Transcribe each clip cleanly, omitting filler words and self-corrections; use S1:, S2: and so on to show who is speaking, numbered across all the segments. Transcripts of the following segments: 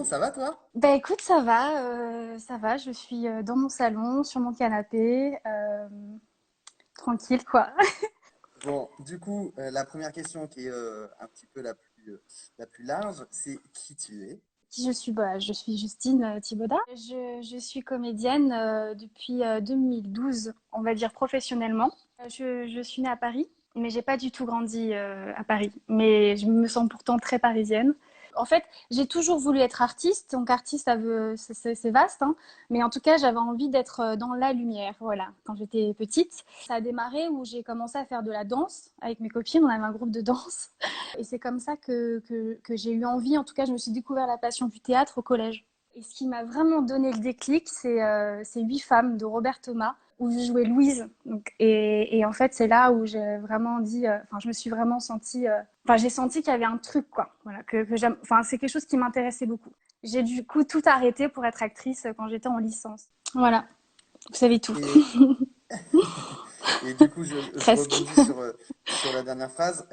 S1: Bon, ça va toi?
S2: Bah écoute, ça va, je suis dans mon salon, sur mon canapé, tranquille quoi.
S1: Bon, du coup, la première question qui est un petit peu la plus large, c'est qui tu es?
S2: Qui je suis? Bah, je suis Justine Thibaudat. Je suis comédienne depuis 2012, on va dire professionnellement. Je suis née à Paris, mais j'ai pas du tout grandi à Paris. Mais je me sens pourtant très parisienne. En fait, j'ai toujours voulu être artiste. Donc artiste, c'est vaste, hein. Mais en tout cas, j'avais envie d'être dans la lumière. Voilà, quand j'étais petite, ça a démarré où j'ai commencé à faire de la danse avec mes copines. On avait un groupe de danse. Et c'est comme ça que j'ai eu envie, en tout cas, je me suis découvert la passion du théâtre au collège. Et ce qui m'a vraiment donné le déclic, c'est Huit femmes de Robert Thomas, où je jouais Louise. Et en fait, c'est là où j'ai vraiment dit, enfin, je me suis vraiment sentie, enfin, j'ai senti qu'il y avait un truc, quoi. Voilà, que j'aime, enfin, c'est quelque chose qui m'intéressait beaucoup. J'ai du coup tout arrêté pour être actrice quand j'étais en licence. Voilà, vous savez tout.
S1: Et, et du coup, je
S2: Presque.
S1: rebondis sur la dernière phrase.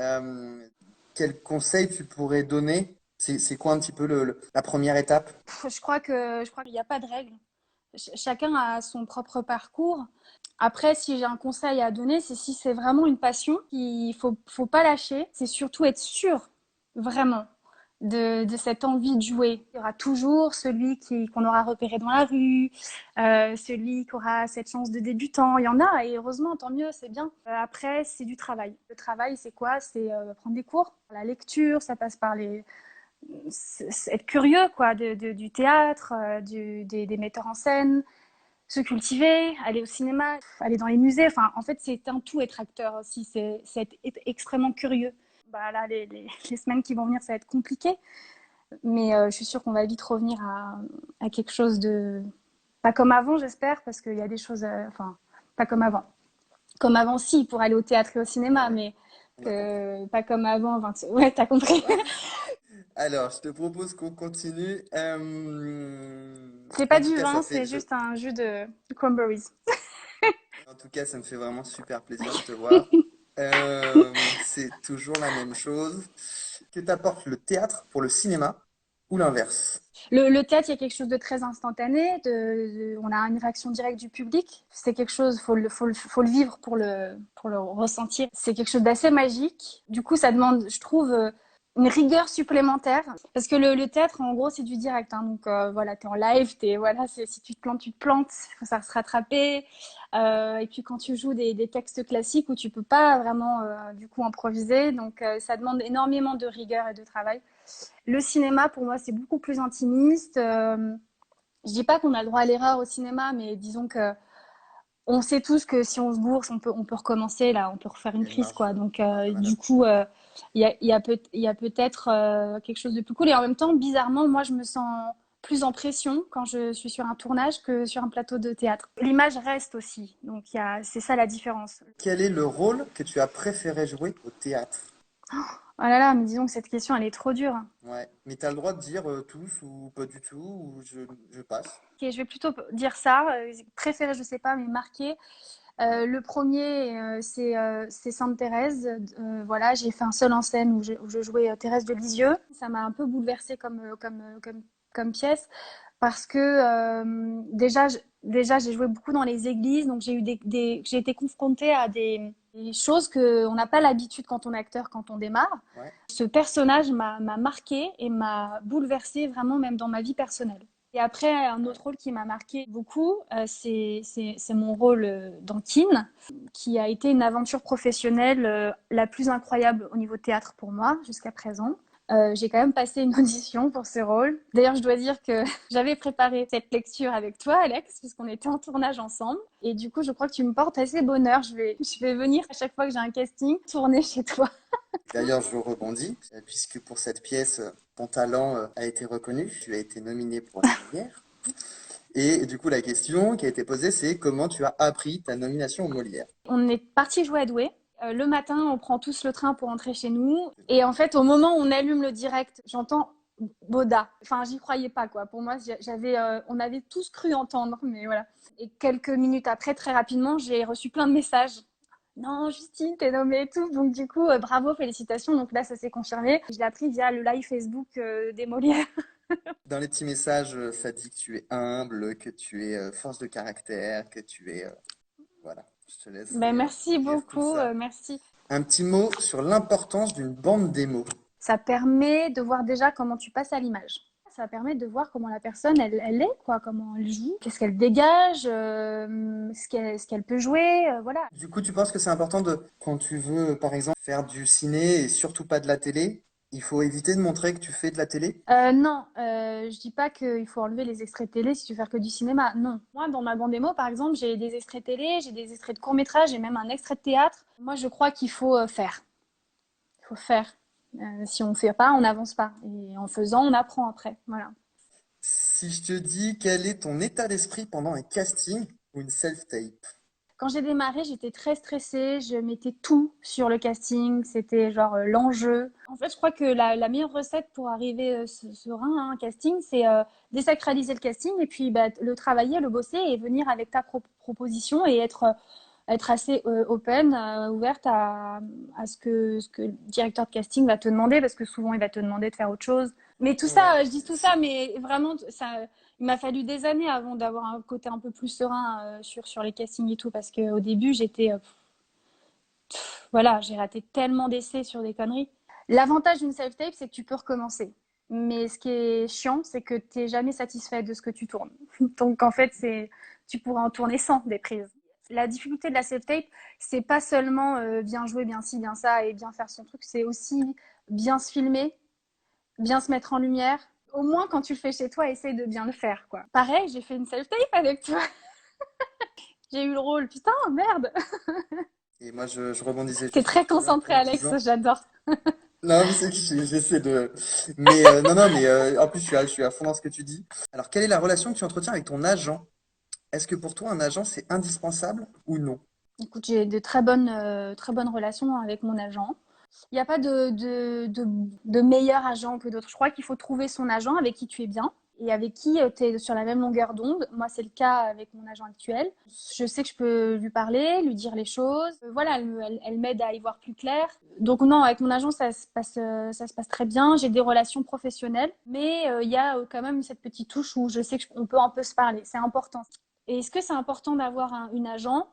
S1: Quel conseil tu pourrais donner? C'est quoi un petit peu la première étape?
S2: Je crois qu'il n'y a pas de règle. Chacun a son propre parcours. Après, si j'ai un conseil à donner, c'est si c'est vraiment une passion, faut pas lâcher. C'est surtout être sûr, vraiment, de cette envie de jouer. Il y aura toujours celui qu'on aura repéré dans la rue, celui qui aura cette chance de débutant. Il y en a, et heureusement, tant mieux, c'est bien. Après, c'est du travail. Le travail, c'est quoi? C'est prendre des cours. La lecture, ça passe par être curieux quoi, du théâtre, des metteurs en scène, se cultiver, aller au cinéma, aller dans les musées. Enfin, en fait, c'est un tout être acteur aussi, c'est être extrêmement curieux. Bah, là, les semaines qui vont venir, ça va être compliqué, mais je suis sûre qu'on va vite revenir à quelque chose de... Pas comme avant, j'espère, parce qu'il y a des choses... Enfin, pas comme avant. Comme avant, si, pour aller au théâtre et au cinéma,
S1: Ouais,
S2: mais
S1: on a compris.
S2: pas comme avant. Ouais, t'as compris.
S1: Alors, je te propose qu'on continue.
S2: C'est pas
S1: En tout
S2: du
S1: cas,
S2: vin, c'est juste un jus de cranberries.
S1: en tout cas, ça me fait vraiment super plaisir de te voir. C'est toujours la même chose. Que t'apporte le théâtre pour le cinéma ou l'inverse?
S2: Le théâtre, il y a quelque chose de très instantané. On a une réaction directe du public. C'est quelque chose, faut le vivre pour le ressentir. C'est quelque chose d'assez magique. Du coup, ça demande, je trouve, une rigueur supplémentaire. Parce que le théâtre, en gros, c'est du direct, hein. Donc voilà, t'es en live, voilà, si tu te plantes, tu te plantes. Faut ça se rattraper. Et puis quand tu joues des textes classiques où tu peux pas vraiment, du coup, improviser. Donc ça demande énormément de rigueur et de travail. Le cinéma, pour moi, c'est beaucoup plus intimiste. Je dis pas qu'on a le droit à l'erreur au cinéma, mais disons que on sait tous que si on se bourse, on peut recommencer, là, on peut refaire
S1: Il
S2: une
S1: y a une
S2: prise,
S1: marge
S2: quoi. Donc,
S1: de
S2: du
S1: manœuvre.
S2: coup, il y a peut-être quelque chose de plus cool. Et en même temps, bizarrement, moi, je me sens plus en pression quand je suis sur un tournage que sur un plateau de théâtre. L'image reste aussi, donc c'est ça la différence.
S1: Quel est le rôle que tu as préféré jouer au théâtre?
S2: Oh là là, mais disons que cette question, elle est trop dure.
S1: Ouais, mais tu as le droit de dire tous ou pas du tout, ou je passe.
S2: Ok, je vais plutôt dire ça. Préféré, je sais pas, mais marqué.
S1: Ouais.
S2: Le premier, c'est Sainte-Thérèse. Voilà, j'ai fait un seul en scène où je jouais Thérèse de Lisieux. Ça m'a un peu bouleversée comme pièce parce que déjà j'ai joué beaucoup dans les églises, donc j'ai eu j'ai été confrontée à des choses qu'on n'a pas l'habitude quand on est acteur, quand on démarre.
S1: Ouais.
S2: Ce personnage m'a marqué et m'a bouleversée vraiment même dans ma vie personnelle. Et après, un
S1: Ouais.
S2: autre rôle qui m'a marqué beaucoup, c'est mon rôle dans Kin, qui a été une aventure professionnelle la plus incroyable au niveau théâtre pour moi jusqu'à présent. J'ai quand même passé une audition pour ce rôle. D'ailleurs, je dois dire que j'avais préparé cette lecture avec toi, Alex, puisqu'on était en tournage ensemble. Et du coup, je crois que tu me portes assez bonheur. Je vais venir à chaque fois que j'ai un casting tourner chez toi.
S1: D'ailleurs, je rebondis, puisque pour cette pièce, ton talent a été reconnu. Tu as été nominé pour les Molières. Et du coup, la question qui a été posée, c'est comment tu as appris ta nomination aux Molières?
S2: On est parti jouer à Douai. Le matin, on prend tous le train pour rentrer chez nous. Et en fait, au moment où on allume le direct, j'entends Boda. Enfin, j'y croyais pas, quoi. Pour moi, on avait tous cru entendre, mais voilà. Et quelques minutes après, très rapidement, j'ai reçu plein de messages. Non, Justine, t'es nommée et tout. Donc, du coup, bravo, félicitations. Donc là, ça s'est confirmé. Je l'ai appris via le live Facebook des Molières.
S1: Dans les petits messages, ça dit que tu es humble, que tu es force de caractère, que tu es... voilà, je te
S2: Ben,
S1: laisserai
S2: merci
S1: lire tout
S2: beaucoup,
S1: ça.
S2: merci.
S1: Un petit mot sur l'importance d'une bande démo.
S2: Ça permet de voir déjà comment tu passes à l'image. Ça permet de voir comment la personne, elle est, quoi, comment elle joue, qu'est-ce qu'elle dégage, ce qu'elle peut jouer, voilà.
S1: Du coup, tu penses que c'est important de, quand tu veux, par exemple, faire du ciné et surtout pas de la télé, il faut éviter de montrer que tu fais de la télé?
S2: Non, je dis pas qu'il faut enlever les extraits de télé si tu veux faire que du cinéma. Non. Moi, dans ma bande démo, par exemple, j'ai des extraits de télé, j'ai des extraits de court-métrage, j'ai même un extrait de théâtre. Moi, je crois qu'il faut faire. Il faut faire. Si on ne fait pas, on n'avance pas. Et en faisant, on apprend après. Voilà.
S1: Si je te dis quel est ton état d'esprit pendant un casting ou une self-tape?
S2: Quand j'ai démarré, j'étais très stressée. Je mettais tout sur le casting. C'était genre l'enjeu. En fait, je crois que la meilleure recette pour arriver serein à un casting, c'est désacraliser le casting et puis bah, le travailler, le bosser et venir avec ta proposition et être assez open, ouverte à ce que le directeur de casting va te demander, parce que souvent il va te demander de faire autre chose. Mais tout
S1: Ouais,
S2: ça, je dis tout ça, mais vraiment, ça, il m'a fallu des années avant d'avoir un côté un peu plus serein sur les castings et tout, parce qu'au début, j'étais, voilà, j'ai raté tellement d'essais sur des conneries. L'avantage d'une self-tape, c'est que tu peux recommencer. Mais ce qui est chiant, c'est que tu n'es jamais satisfait de ce que tu tournes. Donc en fait, tu pourrais en tourner 100 des prises. La difficulté de la self-tape, c'est pas seulement bien jouer, bien ci, bien ça et bien faire son truc, c'est aussi bien se filmer, bien se mettre en lumière. Au moins, quand tu le fais chez toi, essaye de bien le faire, quoi. Pareil, j'ai fait une self-tape avec toi. J'ai eu le rôle. Putain, merde.
S1: et moi je rebondissais
S2: T'es
S1: juste sur
S2: très
S1: ce que tu viens de
S2: concentré,
S1: dire en
S2: Alex.
S1: disant.
S2: J'adore.
S1: Non, mais c'est que j'essaie de. Mais non, non, mais en plus je suis à fond dans ce que tu dis. Alors, quelle est la relation que tu entretiens avec ton agent? Est-ce que pour toi un agent c'est indispensable ou non?
S2: Écoute, j'ai de très bonnes relations avec mon agent. Il n'y a pas de meilleur agent que d'autres. Je crois qu'il faut trouver son agent avec qui tu es bien et avec qui tu es sur la même longueur d'onde. Moi, c'est le cas avec mon agent actuel. Je sais que je peux lui parler, lui dire les choses. Voilà, elle m'aide à y voir plus clair. Donc non, avec mon agent, ça se passe très bien. J'ai des relations professionnelles, mais il y a quand même cette petite touche où je sais qu'on peut un peu se parler. C'est important. Et est-ce que c'est important d'avoir une agent?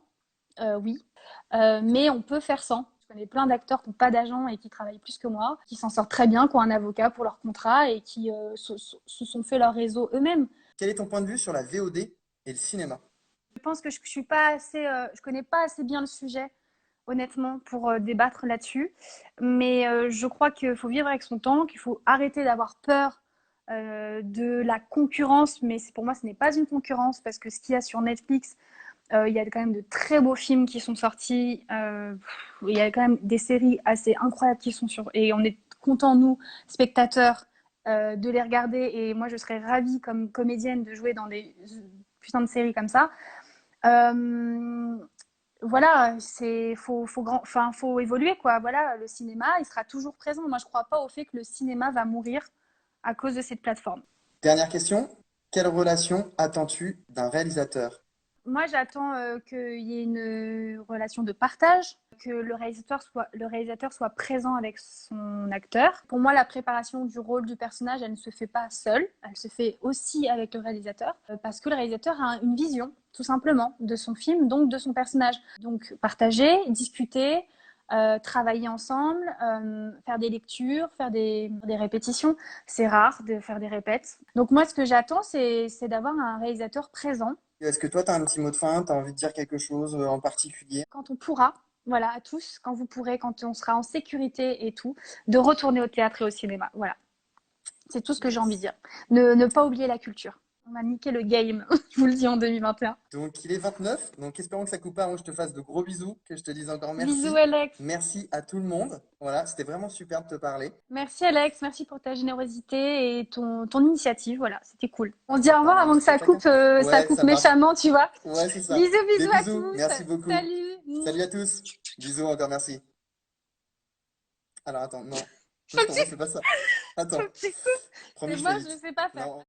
S2: Oui. Mais on peut faire sans. Je connais plein d'acteurs qui n'ont pas d'agent et qui travaillent plus que moi, qui s'en sortent très bien, qui ont un avocat pour leur contrat et qui se sont fait leur réseau eux-mêmes.
S1: Quel est ton point de vue sur la VOD et le cinéma?
S2: Je pense que je suis pas assez, je connais pas assez bien le sujet, honnêtement, pour débattre là-dessus. Mais je crois qu'il faut vivre avec son temps, qu'il faut arrêter d'avoir peur de la concurrence. Mais pour moi, ce n'est pas une concurrence parce que ce qu'il y a sur Netflix, il y a quand même de très beaux films qui sont sortis. Il y a quand même des séries assez incroyables qui sont sur. Et on est contents, nous, spectateurs, de les regarder. Et moi, je serais ravie, comme comédienne, de jouer dans des putains de séries comme ça. Euh, voilà, faut évoluer, quoi. Voilà, le cinéma, il sera toujours présent. Moi, je crois pas au fait que le cinéma va mourir à cause de cette plateforme.
S1: Dernière question, quelle relation attends-tu d'un réalisateur?
S2: Moi, j'attends qu'il y ait une relation de partage, que le réalisateur soit présent avec son acteur. Pour moi, la préparation du rôle du personnage, elle ne se fait pas seule, elle se fait aussi avec le réalisateur, parce que le réalisateur a une vision, tout simplement, de son film, donc de son personnage. Donc, partager, discuter, travailler ensemble, faire des lectures, faire des répétitions. C'est rare de faire des répètes. Donc moi, ce que j'attends, c'est d'avoir un réalisateur présent
S1: Est-ce que toi, tu as un petit mot de fin, tu as envie de dire quelque chose en particulier?
S2: quand on pourra, voilà, à tous, quand vous pourrez, quand on sera en sécurité et tout, de retourner au théâtre et au cinéma. Voilà, c'est tout ce que j'ai envie de
S1: Yes.
S2: dire. Ne pas oublier la culture. On a niqué le game, je vous le dis en 2021.
S1: Donc, il est 29, donc espérons que ça coupe pas, avant que je te fasse de gros bisous, que je te dise encore
S2: Bisous
S1: merci.
S2: Alex.
S1: Merci à tout le monde. Voilà, c'était vraiment super de te parler.
S2: Merci Alex, merci pour ta générosité et ton initiative. Voilà, c'était cool. On se dit
S1: Ça
S2: au revoir
S1: permet un
S2: avant
S1: petit
S2: que
S1: peu à chacun.
S2: ça
S1: Ouais,
S2: coupe
S1: ça marche.
S2: méchamment, tu vois.
S1: Ouais, c'est ça.
S2: Bisous,
S1: Des
S2: bisous à
S1: bisous,
S2: tous.
S1: merci beaucoup.
S2: Salut.
S1: Salut à tous. Bisous encore, merci. Alors attends, non.
S2: Un
S1: Non, fais pas ça. Attends.
S2: petit coup.
S1: Promis,
S2: Et
S1: je
S2: moi,
S1: fais
S2: je ne
S1: vite.
S2: sais pas faire.
S1: Non.